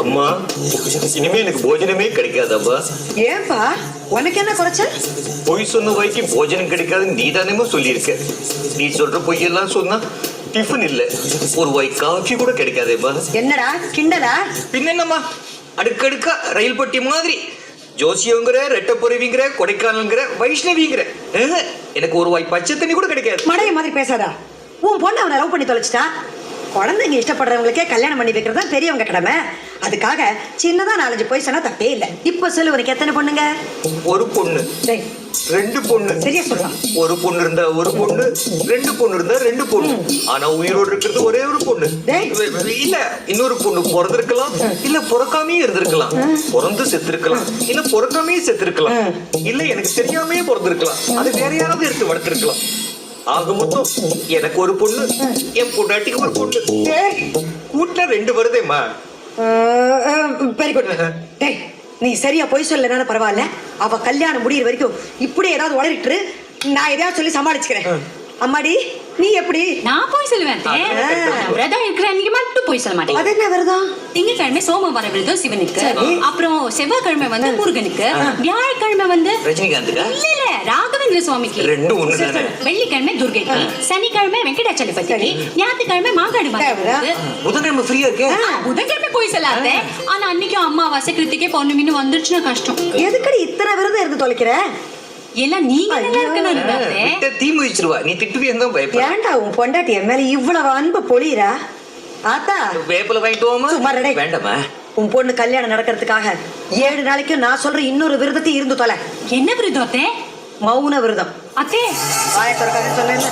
அம்மா இனிமே எனக்கு போஜனமே கிடைக்காதப்பா. ஏன்பா உனக்கு என்ன குறைச்ச? பொய் சொன்ன வாய்க்கு போஜனம் கிடைக்காதுன்னு நீ தானேமா சொல்லியிருக்க. நீ சொல்ற பொய்யெல்லாம் சொன்னா டிஃபன் இல்ல, ஒரு வாய் காஃபி கூட கிடைக்காதேப்பா. என்னடா கிண்டலா? பின்னம்மா அடுக்கடுக்கா ரயில் பட்டி மாதிரி ஜோசியங்கிற, ரெட்டப்பொருவிங்கிற, கொடைக்கானல்ங்கிற, வைஷ்ணவிங்கிற, எனக்கு ஒரு வாய் பச்சை தண்ணி கூட கிடைக்காது. மடைய மாதிரி பேசாதா. உன் பொண்ணு அவனை லவ் பண்ணி தொலைச்சிட்டா. குழந்தைங்க இஷ்டப்படுறவங்களுக்கே கல்யாணம் பண்ணி வைக்கிறது தான் பெரியவங்க கடமை. அதுக்காக சின்னதா 4 போய் சொன்னா தப்பே இல்ல. இப்ப சொல்லு, உனக்கு எத்தனை பொண்ணுங்க? ஒரு பொண்ணு, 2 பொண்ணு. சரியா சொல்லலாம். ஒரு பொண்ணு இருந்தா ஒரு பொண்ணு, 2 பொண்ணு இருந்தா 2 பொண்ணு. ஆனா உயிரோடு இருக்கிறது ஒரே ஒரு பொண்ணு. இல்ல இன்னொரு பொண்ணு பிறந்திருக்கலாம், இல்ல பிறக்காமே இருந்திருக்கலாம். பிறந்து செத்துருக்கலாம், இல்ல பிறக்காமே செத்துருக்கலாம், இல்ல எனக்கு தெரியாமே பிறந்திருக்கலாம். அது வேற யாராவது எடுத்து வளர்த்திருக்கலாம். ஆக மொத்தம் எனக்கு ஒரு பொண்ணு, என் பொண்டாட்டிக்கு ஒரு பொண்ணு. கூட்டில 2 வருதேம்மா. Very good. டேய் நீ சரியா போய் சொல்லனால பரவாயில்ல. அவ கல்யாணம் முடியிற வரைக்கும் இப்படி ஏதாவது உளறிட்டு நான் எதையாவது சொல்லி சமாளிச்சுக்கிறேன். அம்மாடி நீ எப்படி? நான் போய் சொல்லுவேன். விரதம் இருக்கிற அன்னைக்கு மட்டும் போய் சொல்ல மாட்டேன். அது என்ன விரதம்? திங்கட்கிழமை சோமவார விரதம் சிவனுக்கு, அப்புறம் செவ்வாய்க்கிழமை வந்து முருகனுக்கு, வியாழக்கிழமை வந்து ரஜினிகாந்துக்கு, இல்ல ராகவேந்திர சுவாமிக்கு, வெள்ளிக்கிழமை துர்கைக்கு, சனிக்கிழமை வெங்கடாச்சலபதிக்கு, ஞாயிற்றுக்கிழமை மாங்காடு மாதாவுக்கு, புதன்கிழமை ஃப்ரீயா இருக்கு. புதன்கிழமை போய் சொல்லாத. ஆனா அன்னைக்கு அம்மாவாசை கிருத்திகை பௌர்ணமின்னு வந்துருச்சுன்னா கஷ்டம். எதுக்கடி இத்தனை விரதம் இருந்து தொலைக்கிற? எல்லாம் நீங்க நல்லா இருக்கணும். தீ முடிச்சிருவா, நீ திட்டுவியன்னு தான் பயப்பட. ஏன்டா உன் பொண்டாட்டி என் மேல இவ்வளவு அன்பு பொழியறா? ஆத்தா வேப்பில வாங்கிட்டு வாமா. வேண்டாமா? உன் பொண்ணு கல்யாணம் நடக்கிறதுக்காக 7 நாளைக்கு நான் சொல்ற இன்னொரு விரதத்தை இருந்து தொலை. என்ன விரதம் அத்தே? மௌன விரதம். அத்தே வாயை திறக்காதன்னு சொன்னேன்ல.